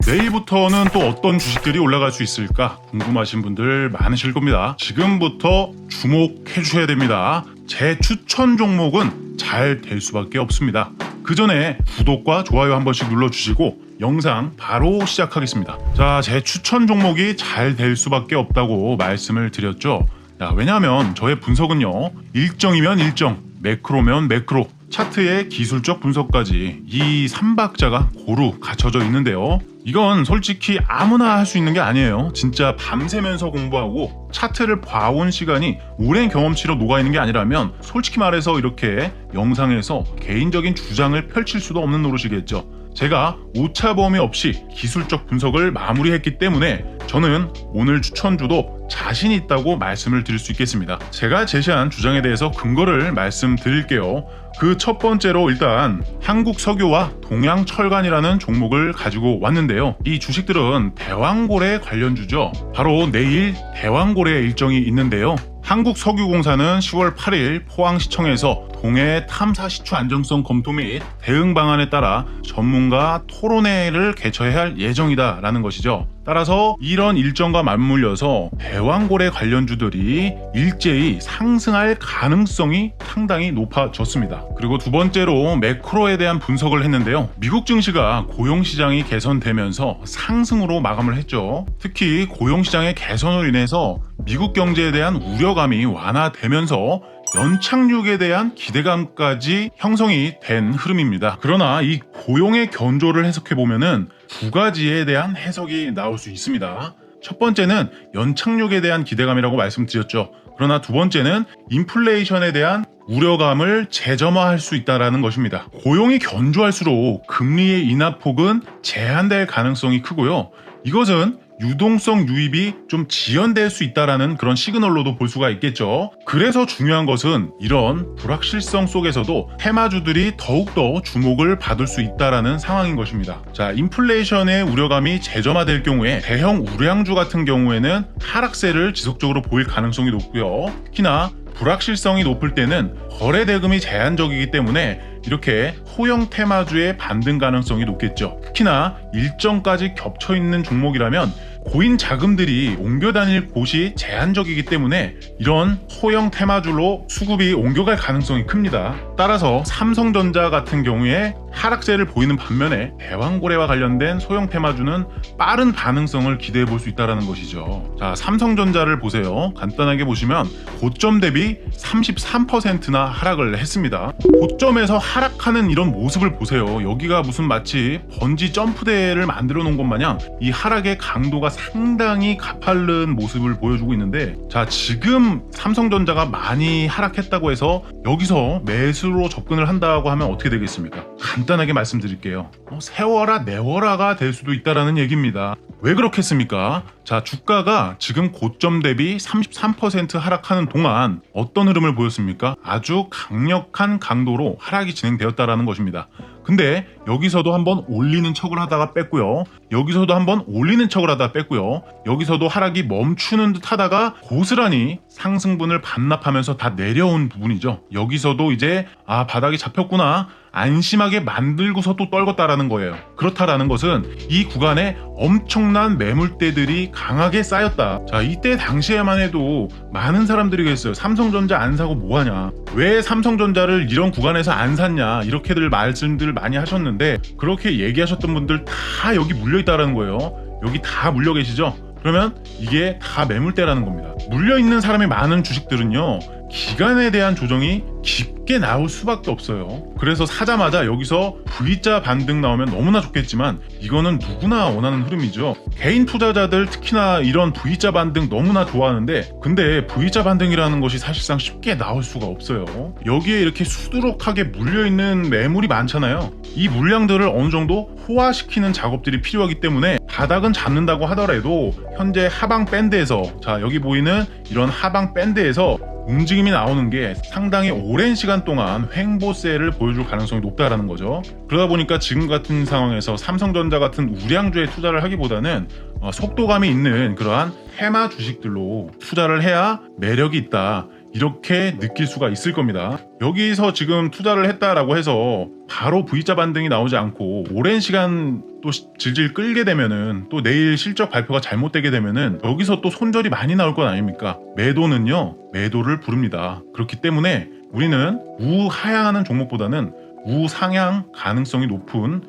내일부터는 또 어떤 주식들이 올라갈 수 있을까 궁금하신 분들 많으실 겁니다. 지금부터 주목해 주셔야 됩니다. 제 추천 종목은 잘 될 수밖에 없습니다. 그 전에 구독과 좋아요 한 번씩 눌러주시고 영상 바로 시작하겠습니다. 자, 제 추천 종목이 잘 될 수밖에 없다고 말씀을 드렸죠. 왜냐하면 저의 분석은요, 일정이면 일정, 매크로면 매크로, 차트의 기술적 분석까지 이 3박자가 고루 갖춰져 있는데요. 이건 솔직히 아무나 할 수 있는 게 아니에요. 진짜 밤새면서 공부하고 차트를 봐온 시간이 오랜 경험치로 녹아있는 게 아니라면 솔직히 말해서 이렇게 영상에서 개인적인 주장을 펼칠 수도 없는 노릇이겠죠. 제가 오차범위 없이 기술적 분석을 마무리했기 때문에 저는 오늘 추천주도 자신 있다고 말씀을 드릴 수 있겠습니다. 제가 제시한 주장에 대해서 근거를 말씀드릴게요. 그 첫 번째로 일단 한국석유와 동양철강이라는 종목을 가지고 왔는데요. 이 주식들은 대왕고래 관련주죠. 바로 내일 대왕고래 일정이 있는데요. 한국석유공사는 10월 8일 포항시청에서 동해 탐사 시추 안정성 검토 및 대응 방안에 따라 전문가 토론회를 개최해야 할 예정이다라는 것이죠. 따라서 이런 일정과 맞물려서 대왕고래 관련주들이 일제히 상승할 가능성이 상당히 높아졌습니다. 그리고 두 번째로 매크로에 대한 분석을 했는데요. 미국 증시가 고용시장이 개선되면서 상승으로 마감을 했죠. 특히 고용시장의 개선으로 인해서 미국 경제에 대한 우려감이 완화되면서 연착륙에 대한 기대감까지 형성이 된 흐름입니다. 그러나 이 고용의 견조를 해석해보면은 두 가지에 대한 해석이 나올 수 있습니다. 첫 번째는 연착륙에 대한 기대감이라고 말씀드렸죠. 그러나 두 번째는 인플레이션에 대한 우려감을 재점화할 수 있다는 것입니다. 고용이 견조할수록 금리의 인하폭은 제한될 가능성이 크고요. 이것은 유동성 유입이 좀 지연될 수 있다는 그런 시그널로도 볼 수가 있겠죠. 그래서 중요한 것은 이런 불확실성 속에서도 테마주들이 더욱더 주목을 받을 수 있다는 상황인 것입니다. 자, 인플레이션의 우려감이 재점화될 경우에 대형 우량주 같은 경우에는 하락세를 지속적으로 보일 가능성이 높고요. 특히나 불확실성이 높을 때는 거래 대금이 제한적이기 때문에 이렇게 소형 테마주의 반등 가능성이 높겠죠. 특히나 일정까지 겹쳐 있는 종목이라면 고인 자금들이 옮겨 다닐 곳이 제한적이기 때문에 이런 소형 테마주로 수급이 옮겨갈 가능성이 큽니다. 따라서 삼성전자 같은 경우에 하락세를 보이는 반면에 대왕고래와 관련된 소형 테마주는 빠른 반응성을 기대해 볼 수 있다는 것이죠. 자, 삼성전자를 보세요. 간단하게 보시면 고점 대비 33%나 하락을 했습니다. 고점에서 하락하는 이런 모습을 보세요. 여기가 무슨 마치 번지 점프대를 만들어 놓은 것 마냥 이 하락의 강도가 상당히 가파른 모습을 보여주고 있는데, 자, 지금 삼성전자가 많이 하락했다고 해서 여기서 매수로 접근을 한다고 하면 어떻게 되겠습니까? 간단하게 말씀드릴게요. 세워라 내워라가 될 수도 있다라는 얘기입니다. 왜 그렇겠습니까? 자, 주가가 지금 고점 대비 33% 하락하는 동안 어떤 흐름을 보였습니까? 아주 강력한 강도로 하락이 진행되었다라는 것입니다. 근데 여기서도 한번 올리는 척을 하다가 뺐고요. 여기서도 한번 올리는 척을 하다가 뺐고요. 여기서도 하락이 멈추는 듯 하다가 고스란히 상승분을 반납하면서 다 내려온 부분이죠. 여기서도 이제 바닥이 잡혔구나, 안심하게 만들고서 또 떨궜다라는 거예요. 그렇다라는 것은 이 구간에 엄청난 매물대들이 강하게 쌓였다. 자, 이때 당시에만 해도 많은 사람들이 그랬어요. 삼성전자 안 사고 뭐하냐, 왜 삼성전자를 이런 구간에서 안 샀냐, 이렇게들 말씀들을 많이 하셨는데, 그렇게 얘기하셨던 분들 다 여기 물려있다라는 거예요. 여기 다 물려 계시죠? 그러면 이게 다 매물대라는 겁니다. 물려있는 사람이 많은 주식들은요, 기간에 대한 조정이 깊게 나올 수밖에 없어요. 그래서 사자마자 여기서 V자 반등 나오면 너무나 좋겠지만 이거는 누구나 원하는 흐름이죠. 개인 투자자들 특히나 이런 V자 반등 너무나 좋아하는데, 근데 V자 반등이라는 것이 사실상 쉽게 나올 수가 없어요. 여기에 이렇게 수두룩하게 물려있는 매물이 많잖아요. 이 물량들을 어느 정도 호화시키는 작업들이 필요하기 때문에 바닥은 잡는다고 하더라도 현재 하방 밴드에서, 자, 여기 보이는 이런 하방 밴드에서 움직임이 나오는 게 상당히 오랜 시간 동안 횡보세를 보여줄 가능성이 높다라는 거죠. 그러다 보니까 지금 같은 상황에서 삼성전자 같은 우량주에 투자를 하기보다는 속도감이 있는 그러한 테마 주식들로 투자를 해야 매력이 있다, 이렇게 느낄 수가 있을 겁니다. 여기서 지금 투자를 했다라고 해서 바로 V자 반등이 나오지 않고 오랜 시간 또 질질 끌게 되면은 또 내일 실적 발표가 잘못되게 되면은 여기서 또 손절이 많이 나올 건 아닙니까? 매도는요, 매도를 부릅니다. 그렇기 때문에 우리는 우하향하는 종목보다는 우상향 가능성이 높은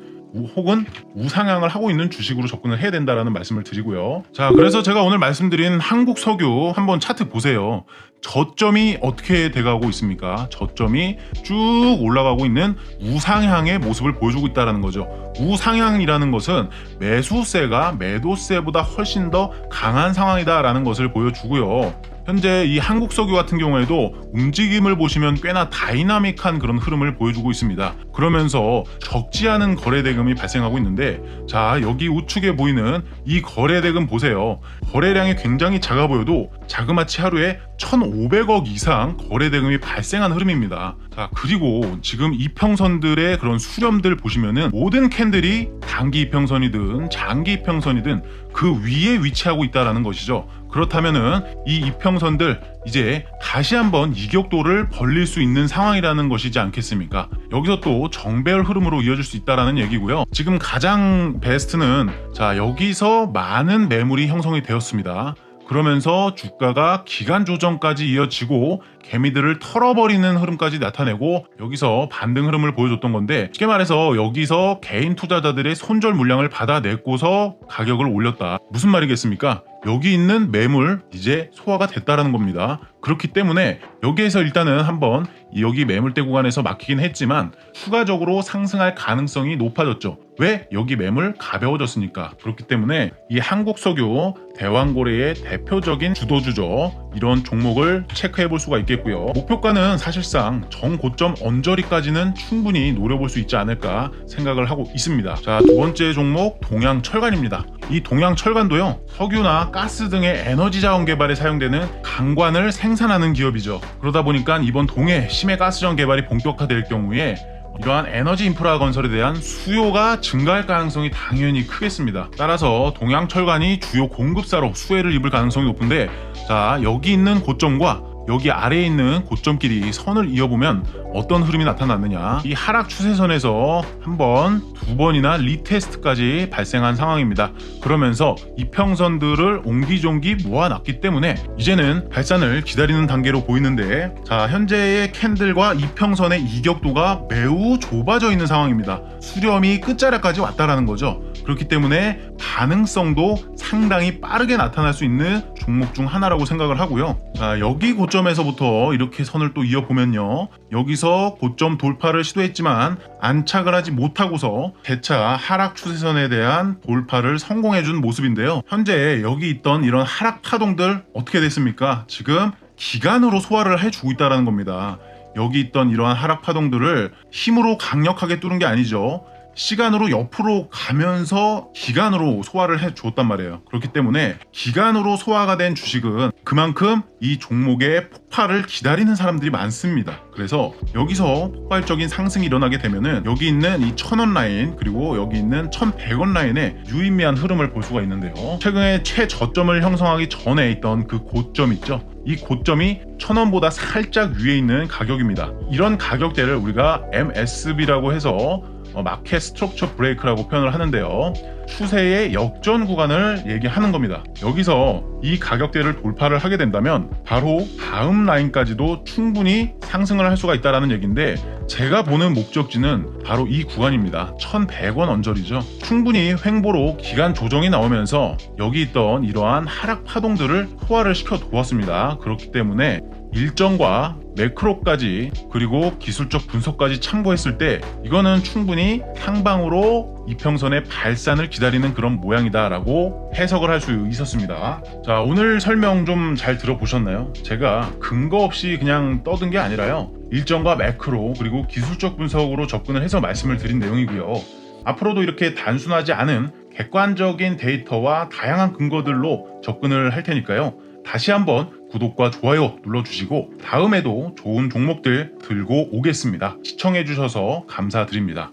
혹은 우상향을 하고 있는 주식으로 접근을 해야 된다라는 말씀을 드리고요. 자, 그래서 제가 오늘 말씀드린 한국석유 한번 차트 보세요. 저점이 어떻게 돼가고 있습니까? 저점이 쭉 올라가고 있는 우상향의 모습을 보여주고 있다는 거죠. 우상향이라는 것은 매수세가 매도세보다 훨씬 더 강한 상황이다라는 것을 보여주고요. 현재 이 한국석유 같은 경우에도 움직임을 보시면 꽤나 다이나믹한 그런 흐름을 보여주고 있습니다. 그러면서 적지 않은 거래대금이 발생하고 있는데, 자, 여기 우측에 보이는 이 거래대금 보세요. 거래량이 굉장히 작아 보여도 자그마치 하루에 1,500억 이상 거래대금이 발생한 흐름입니다. 자, 그리고 지금 이평선들의 그런 수렴들 보시면은 모든 캔들이 단기 이평선이든 장기 이평선이든 그 위에 위치하고 있다는 것이죠. 그렇다면은 이 이평선들 이제 다시 한번 이격도를 벌릴 수 있는 상황이라는 것이지 않겠습니까? 여기서 또 정배열 흐름으로 이어질 수 있다는 얘기고요. 지금 가장 베스트는, 자, 여기서 많은 매물이 형성이 되었습니다. 그러면서 주가가 기간 조정까지 이어지고 개미들을 털어버리는 흐름까지 나타내고 여기서 반등 흐름을 보여줬던 건데, 쉽게 말해서 여기서 개인 투자자들의 손절 물량을 받아내고서 가격을 올렸다. 무슨 말이겠습니까? 여기 있는 매물 이제 소화가 됐다라는 겁니다. 그렇기 때문에 여기에서 일단은 한번 여기 매물대 구간에서 막히긴 했지만 추가적으로 상승할 가능성이 높아졌죠. 왜? 여기 매물 가벼워졌으니까. 그렇기 때문에 이 한국석유 대왕고래의 대표적인 주도주죠. 이런 종목을 체크해 볼 수가 있겠고요. 목표가는 사실상 정고점 언저리까지는 충분히 노려볼 수 있지 않을까 생각을 하고 있습니다. 자, 두 번째 종목 동양철간입니다. 이 동양철간도요, 석유나 가스 등의 에너지 자원 개발에 사용되는 강관을 생산하는 기업이죠. 그러다 보니까 이번 동해 심해 가스전 개발이 본격화될 경우에 이러한 에너지 인프라 건설에 대한 수요가 증가할 가능성이 당연히 크겠습니다. 따라서 동양철간이 주요 공급사로 수혜를 입을 가능성이 높은데, 자, 여기 있는 고점과 여기 아래에 있는 고점끼리 선을 이어보면 어떤 흐름이 나타났느냐, 이 하락 추세선에서 한 번, 두 번이나 리테스트까지 발생한 상황입니다. 그러면서 이평선들을 옹기종기 모아놨기 때문에 이제는 발산을 기다리는 단계로 보이는데, 자, 현재의 캔들과 이평선의 이격도가 매우 좁아져 있는 상황입니다. 수렴이 끝자락까지 왔다라는 거죠. 그렇기 때문에 가능성도 상당히 빠르게 나타날 수 있는 종목 중 하나라고 생각을 하고요. 자, 여기 고점에서부터 이렇게 선을 또 이어보면요, 여기서 고점 돌파를 시도했지만 안착을 하지 못하고서 재차 하락 추세선에 대한 돌파를 성공해준 모습인데요. 현재 여기 있던 이런 하락 파동들 어떻게 됐습니까? 지금 기간으로 소화를 해주고 있다는 겁니다. 여기 있던 이러한 하락 파동들을 힘으로 강력하게 뚫은 게 아니죠. 시간으로 옆으로 가면서 기간으로 소화를 해줬단 말이에요. 그렇기 때문에 기간으로 소화가 된 주식은 그만큼 이 종목의 폭발을 기다리는 사람들이 많습니다. 그래서 여기서 폭발적인 상승이 일어나게 되면은 여기 있는 이 1,000원 라인, 그리고 여기 있는 1,100원 라인의 유의미한 흐름을 볼 수가 있는데요. 최근에 최저점을 형성하기 전에 있던 그 고점 있죠? 이 고점이 1,000원보다 살짝 위에 있는 가격입니다. 이런 가격대를 우리가 MSB라고 해서 마켓 스트럭처 브레이크라고 표현을 하는데요. 추세의 역전 구간을 얘기하는 겁니다. 여기서 이 가격대를 돌파를 하게 된다면 바로 다음 라인까지도 충분히 상승을 할 수가 있다는 얘기인데, 제가 보는 목적지는 바로 이 구간입니다. 1,100원 언저리죠. 충분히 횡보로 기간 조정이 나오면서 여기 있던 이러한 하락 파동들을 소화를 시켜 두었습니다. 그렇기 때문에 일정과 매크로까지 그리고 기술적 분석까지 참고했을 때 이거는 충분히 상방으로 이평선의 발산을 기다리는 그런 모양이다라고 해석을 할 수 있었습니다. 자, 오늘 설명 좀 잘 들어보셨나요? 제가 근거 없이 그냥 떠든 게 아니라요, 일정과 매크로 그리고 기술적 분석으로 접근을 해서 말씀을 드린 내용이고요. 앞으로도 이렇게 단순하지 않은 객관적인 데이터와 다양한 근거들로 접근을 할 테니까요, 다시 한번 구독과 좋아요 눌러주시고 다음에도 좋은 종목들 들고 오겠습니다. 시청해주셔서 감사드립니다.